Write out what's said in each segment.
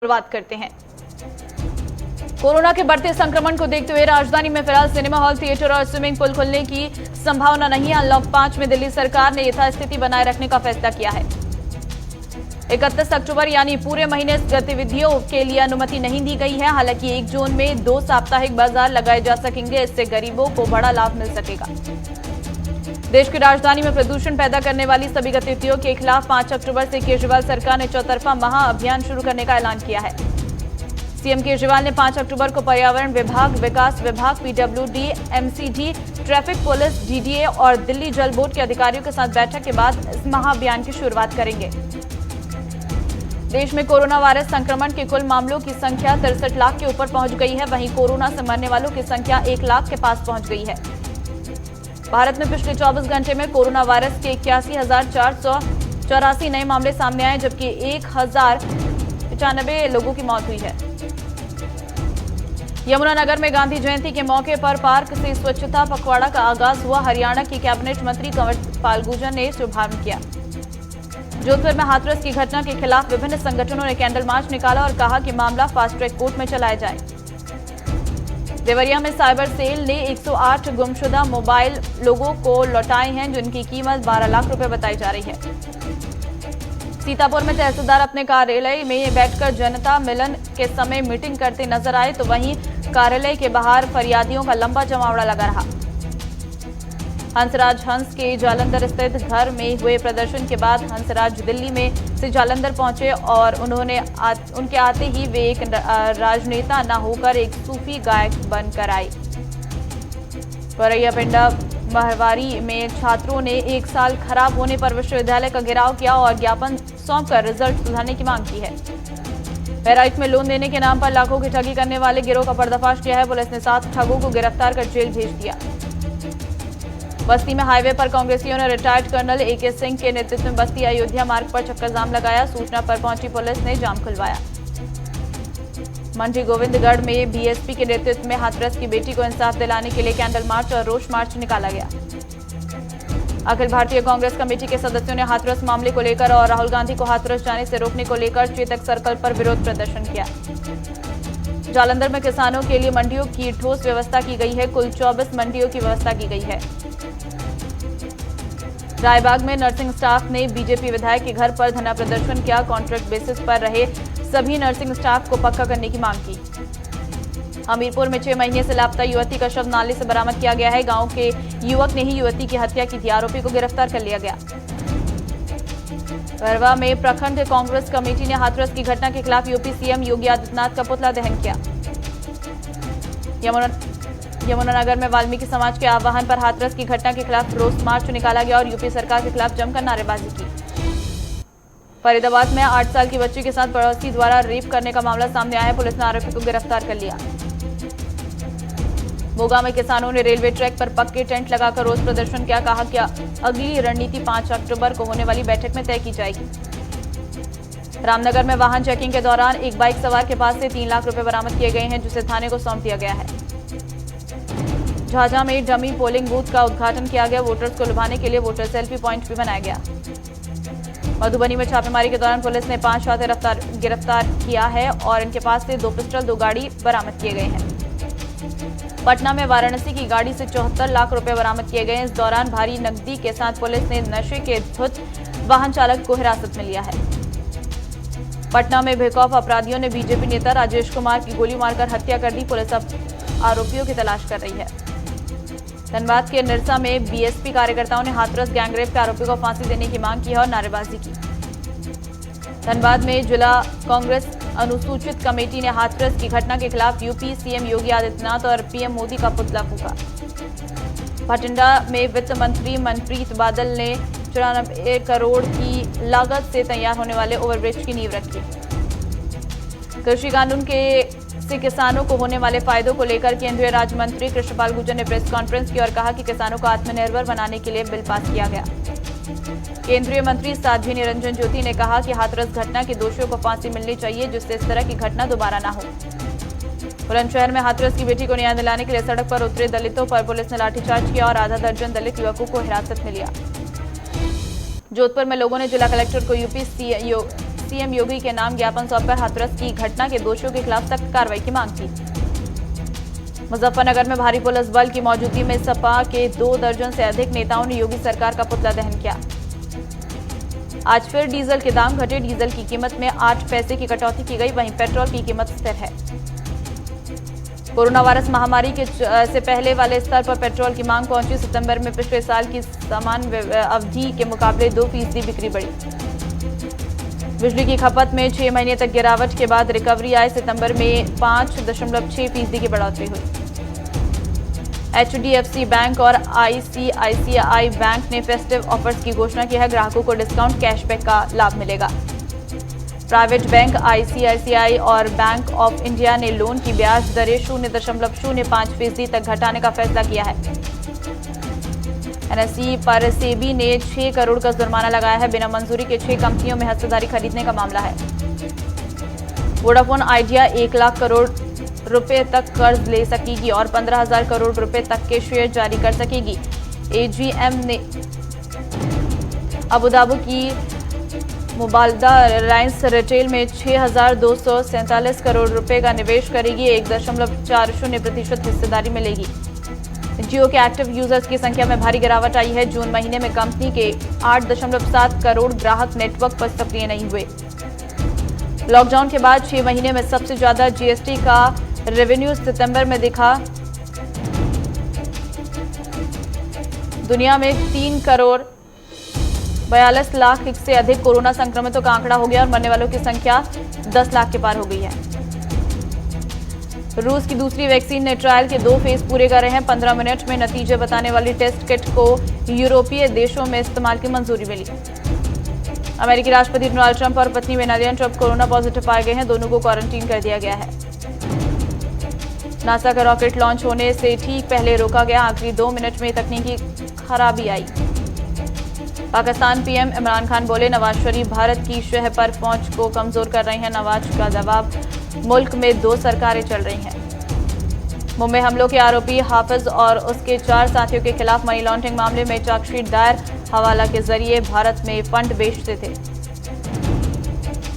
शुरुआत करते हैं। कोरोना के बढ़ते संक्रमण को देखते हुए राजधानी में फिलहाल सिनेमा हॉल, थिएटर और स्विमिंग पूल खुलने की संभावना नहीं है। अनलॉक 5 में दिल्ली सरकार ने यथास्थिति बनाए रखने का फैसला किया है। 31 अक्टूबर यानी पूरे महीने गतिविधियों के लिए अनुमति नहीं दी गई है। हालांकि 1 जून में 2 साप्ताहिक बाजार लगाए जा सकेंगे। इससे गरीबों को बड़ा लाभ मिल सकेगा। देश की राजधानी में प्रदूषण पैदा करने वाली सभी गतिविधियों के खिलाफ 5 अक्टूबर से केजरीवाल सरकार ने चौतरफा महाअभियान शुरू करने का ऐलान किया है। सीएम केजरीवाल ने 5 अक्टूबर को पर्यावरण विभाग, विकास विभाग, PWD, MCD, traffic police, DDA और दिल्ली जल बोर्ड के अधिकारियों के साथ बैठक के बाद इस महाअभियान की शुरुआत करेंगे। देश में कोरोना वायरस संक्रमण के कुल मामलों की संख्या 63 लाख के ऊपर पहुंच गई है। वहीं कोरोना से मरने वालों की संख्या 1 लाख के पास पहुंच गई है। भारत में पिछले 24 घंटे में कोरोना वायरस के 81,484 नए मामले सामने आए, जबकि 1,095 लोगों की मौत हुई है। यमुनानगर में गांधी जयंती के मौके पर पार्क से स्वच्छता पखवाड़ा का आगाज हुआ। हरियाणा की कैबिनेट मंत्री कंवरपाल गुर्जर ने शुभारंभ किया। जोधपुर में हाथरस की घटना के खिलाफ विभिन्न संगठनों ने कैंडल मार्च निकाला और कहा कि मामला फास्ट ट्रैक कोर्ट में चलाया जाए। देवरिया में साइबर सेल ने 108 गुमशुदा मोबाइल लोगों को लौटाए हैं, जिनकी कीमत 12 लाख रुपए बताई जा रही है। सीतापुर में तहसीलदार अपने कार्यालय में बैठकर जनता मिलन के समय मीटिंग करते नजर आए, तो वहीं कार्यालय के बाहर फरियादियों का लंबा जमावड़ा लगा रहा। हंसराज हंस के जालंधर स्थित घर में हुए प्रदर्शन के बाद हंसराज दिल्ली में से जालंधर पहुंचे और उनके आते ही वे एक राजनेता न होकर एक सूफी गायक बनकर आए। परैयापिंडा महरवारी में छात्रों ने 1 साल खराब होने पर विश्वविद्यालय का घेराव किया और ज्ञापन सौंपकर रिजल्ट सुधारने की मांग की है। बहराइच में लोन देने के नाम पर लाखों की ठगी करने वाले गिरोह का पर्दाफाश किया है। पुलिस ने 7 ठगों को गिरफ्तार कर जेल भेज दिया। बस्ती में हाईवे पर कांग्रेसियों ने रिटायर्ड कर्नल AK सिंह के नेतृत्व में बस्ती अयोध्या मार्ग पर चक्का जाम लगाया। सूचना पर पहुंची पुलिस ने जाम खुलवाया। मंडी गोविंदगढ़ में BSP के नेतृत्व में हाथरस की बेटी को इंसाफ दिलाने के लिए कैंडल मार्च और रोष मार्च निकाला गया। अखिल भारतीय कांग्रेस कमेटी के सदस्यों ने हाथरस मामले को लेकर और राहुल गांधी को हाथरस जाने से रोकने को लेकर चेतक सर्कल पर विरोध प्रदर्शन किया। जालंधर में किसानों के लिए मंडियों की ठोस व्यवस्था की गई है। कुल 24 मंडियों की व्यवस्था की गई है। रायबाग में नर्सिंग स्टाफ ने बीजेपी विधायक के घर पर धरना प्रदर्शन किया। कॉन्ट्रैक्ट बेसिस पर रहे सभी नर्सिंग स्टाफ को पक्का करने की मांग की। हमीरपुर में 6 महीने से लापता युवती का शव नाले से बरामद किया गया है। गांव के युवक ने ही युवती की हत्या की थी। आरोपी को गिरफ्तार कर लिया गया। बरवा में प्रखंड कांग्रेस कमेटी ने हाथरस की घटना के खिलाफ यूपी सीएम योगी आदित्यनाथ का पुतला दहन किया। यमुनानगर में वाल्मीकि समाज के आह्वान पर हाथरस की घटना के खिलाफ रोष मार्च निकाला गया और यूपी सरकार के खिलाफ जमकर नारेबाजी की। फरीदाबाद में 8 साल की बच्ची के साथ पड़ोसी द्वारा रेप करने का मामला सामने आया। पुलिस ने आरोपी को गिरफ्तार कर लिया। मोगा में किसानों ने रेलवे ट्रैक पर पक्के टेंट लगाकर रोष प्रदर्शन किया। कहा कि अगली रणनीति 5 अक्टूबर को होने वाली बैठक में तय की जाएगी। रामनगर में वाहन चेकिंग के दौरान एक बाइक सवार के पास से 3 लाख रुपए बरामद किए गए हैं, जिसे थाने को सौंप दिया गया है। झाझा में डमी पोलिंग बूथ का उद्घाटन किया गया। वोटर्स को लुभाने के लिए वोटर सेल्फी पॉइंट भी बनाया गया। मधुबनी में छापेमारी के दौरान पुलिस ने 5 छात्र गिरफ्तार किया है और इनके पास से 2 पिस्टल, 2 गाड़ी बरामद किए गए हैं। पटना में वाराणसी की गाड़ी से 74 लाख रुपए बरामद किए गए। इस दौरान भारी नकदी के साथ पुलिस ने नशे के धुत वाहन चालक को हिरासत में लिया है। पटना में बेखौफ अपराधियों ने बीजेपी नेता राजेश कुमार की गोली मारकर हत्या कर दी। पुलिस अब आरोपियों की तलाश कर रही है। धनबाद के निरसा में BSP कार्यकर्ताओं ने हाथरस गैंगरेप के आरोपी को फांसी देने की मांग की है और नारेबाजी की। धनबाद में जिला कांग्रेस अनुसूचित कमेटी ने हाथरस की घटना के खिलाफ यूपी सीएम योगी आदित्यनाथ और PM मोदी का पुतला फूंका। भटिंडा में वित्त मंत्री मनप्रीत बादल ने 94 करोड़ की लागत से तैयार होने वाले ओवरब्रिज की नींव रखी। कृषि कानून से किसानों को होने वाले फायदों को लेकर केंद्रीय राज्य मंत्री कृष्णपाल गुर्जर ने प्रेस कॉन्फ्रेंस की और कहा कि किसानों को आत्मनिर्भर बनाने के लिए बिल पास किया गया। केंद्रीय मंत्री साध्वी निरंजन ज्योति ने कहा कि हाथरस घटना के दोषियों को फांसी मिलनी चाहिए, जिससे इस तरह की घटना दोबारा न हो। बुलंदशहर में हाथरस की बेटी को न्याय दिलाने के लिए सड़क पर उतरे दलितों पर पुलिस ने लाठीचार्ज किया और आधा दर्जन दलित युवकों को हिरासत में लिया। जोधपुर में लोगों ने जिला कलेक्टर को यूपी सीएम योगी के नाम ज्ञापन सौंपकर हाथरस की घटना के दोषियों के खिलाफ सख्त कार्रवाई की मांग की। मुजफ्फरनगर में भारी पुलिस बल की मौजूदगी में सपा के 2 दर्जन से अधिक नेताओं ने योगी सरकार का पुतला दहन किया। आज फिर डीजल के दाम घटे, डीजल की कीमत में 8 पैसे की कटौती की गई, वहीं पेट्रोल की कीमत स्थिर है। कोरोना वायरस महामारी के से पहले वाले स्तर पर पेट्रोल की मांग पहुंची। सितंबर में पिछले साल की समान अवधि के मुकाबले 2% बिक्री बढ़ी। बिजली की खपत में 6 महीने तक गिरावट के बाद रिकवरी आई। सितंबर में 5.6% की बढ़ोतरी हुई। HDFC बैंक और ICICI बैंक ने फेस्टिव ऑफर्स की घोषणा की है। ग्राहकों को डिस्काउंट कैशबैक का लाभ मिलेगा। प्राइवेट बैंक ICICI और बैंक ऑफ इंडिया ने लोन की ब्याज दरें 0.05% तक घटाने का फैसला किया है। NSE पर सेबी ने 6 करोड़ का जुर्माना लगाया है। बिना मंजूरी के 6 कंपनियों में हिस्सेदारी खरीदने का मामला है। वोडाफोन आइडिया 1 लाख करोड़ रुपए तक कर्ज ले सकेगी और 15,000 करोड़ रुपए तक के शेयर जारी कर सकेगी। AGM ने अबुधाबी की मुबालदा रिलायंस रिटेल में 6,247 करोड़ रुपए का निवेश करेगी। 1.40% हिस्सेदारी मिलेगी। जियो के एक्टिव यूजर्स की संख्या में भारी गिरावट आई है। जून महीने में कंपनी के 8.7 करोड़ ग्राहक नेटवर्क पर सक्रिय नहीं हुए। लॉकडाउन के बाद 6 महीने में सबसे ज्यादा GST का रेवेन्यू सितंबर में दिखा। दुनिया में 3 करोड़ 42 लाख से अधिक कोरोना संक्रमितों का आंकड़ा हो गया और मरने वालों की संख्या 10 लाख के पार हो गई है। रूस की दूसरी वैक्सीन ने ट्रायल के 2 फेज पूरे कर रहे हैं। 15 मिनट में नतीजे बताने वाली टेस्ट किट को यूरोपीय देशों में इस्तेमाल की मंजूरी मिली। अमेरिकी राष्ट्रपति डोनाल्ड ट्रंप और पत्नी मेलानिया ट्रंप कोरोना पॉजिटिव पाए गए हैं। दोनों को क्वारंटीन कर दिया गया है। नासा का रॉकेट लॉन्च होने से ठीक पहले रोका गया। आखिरी 2 मिनट में तकनीकी खराबी आई। पाकिस्तान PM इमरान खान बोले, नवाज शरीफ भारत की शह पर पहुंच को कमजोर कर रहे हैं। नवाज का जवाब, मुल्क में 2 सरकारें चल रही हैं। मुंबई हमलों के आरोपी हाफिज और उसके 4 साथियों के खिलाफ मनी लॉन्ड्रिंग मामले में चार्जशीट दायर। हवाला के जरिए भारत में फंड बेचते थे।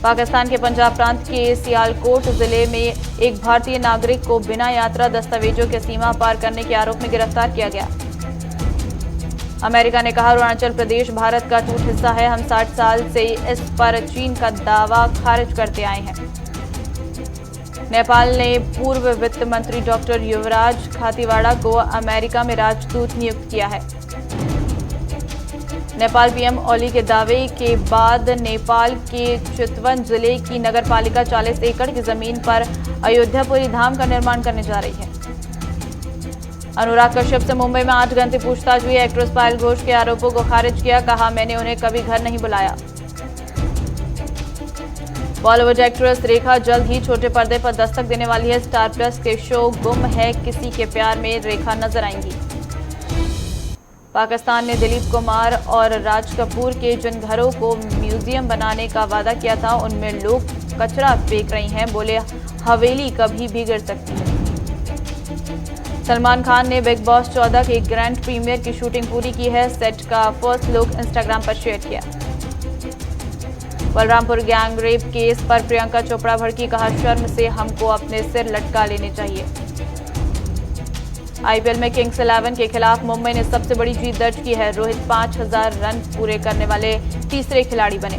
पाकिस्तान के पंजाब प्रांत के सियालकोट जिले में एक भारतीय नागरिक को बिना यात्रा दस्तावेजों के सीमा पार करने के आरोप में गिरफ्तार किया गया। अमेरिका ने कहा, अरुणाचल प्रदेश भारत का टूट हिस्सा है। हम 60 साल से इस पर चीन का दावा खारिज करते आए हैं। नेपाल ने पूर्व वित्त मंत्री डॉक्टर युवराज खातीवाड़ा को अमेरिका में राजदूत नियुक्त किया है। नेपाल PM ओली के दावे के बाद नेपाल के चितवन जिले की नगरपालिका 40 एकड़ की जमीन पर अयोध्यापुरी धाम का निर्माण करने जा रही है। अनुराग कश्यप से मुंबई में 8 घंटे पूछताछ हुई। एक्ट्रेस पायल घोष के आरोपों को खारिज किया। कहा, मैंने उन्हें कभी घर नहीं बुलाया। बॉलीवुड एक्ट्रेस रेखा जल्द ही छोटे पर्दे पर दस्तक देने वाली है। स्टार प्लस के शो गुम है किसी के प्यार में रेखा नजर आएंगी। पाकिस्तान ने दिलीप कुमार और राज कपूर के जिन घरों को म्यूजियम बनाने का वादा किया था, उनमें लोग कचरा फेंक रही हैं। बोले, हवेली कभी भी गिर सकती है। सलमान खान ने बिग बॉस 14 के ग्रैंड प्रीमियर की शूटिंग पूरी की है। सेट का फर्स्ट लुक इंस्टाग्राम पर शेयर किया। बलरामपुर गैंग रेप केस पर प्रियंका चोपड़ा भड़की। कहा, शर्म से हमको अपने सिर लटका लेने चाहिए। IPL में किंग्स 11 के खिलाफ मुंबई ने सबसे बड़ी जीत दर्ज की है। रोहित 5,000 रन पूरे करने वाले तीसरे खिलाड़ी बने।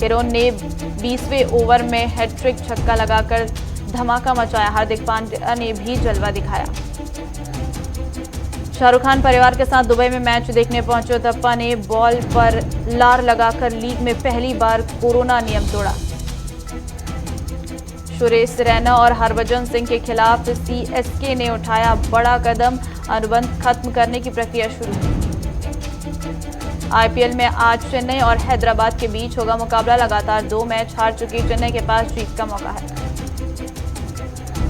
किरोन ने 20वें ओवर में हैट्रिक छक्का लगाकर धमाका मचाया। हार्दिक पांड्या ने भी जलवा दिखाया। शाहरुख खान परिवार के साथ दुबई में मैच देखने पहुंचे। उथप्पा ने बॉल पर लार लगाकर लीग में पहली बार कोरोना नियम तोड़ा। सुरेश रैना और हरभजन सिंह के खिलाफ CSK ने उठाया बड़ा कदम। अनुबंध खत्म करने की प्रक्रिया शुरू। IPL में आज चेन्नई और हैदराबाद के बीच होगा मुकाबला। लगातार 2 मैच हार चुकी चेन्नई के पास जीत का मौका है।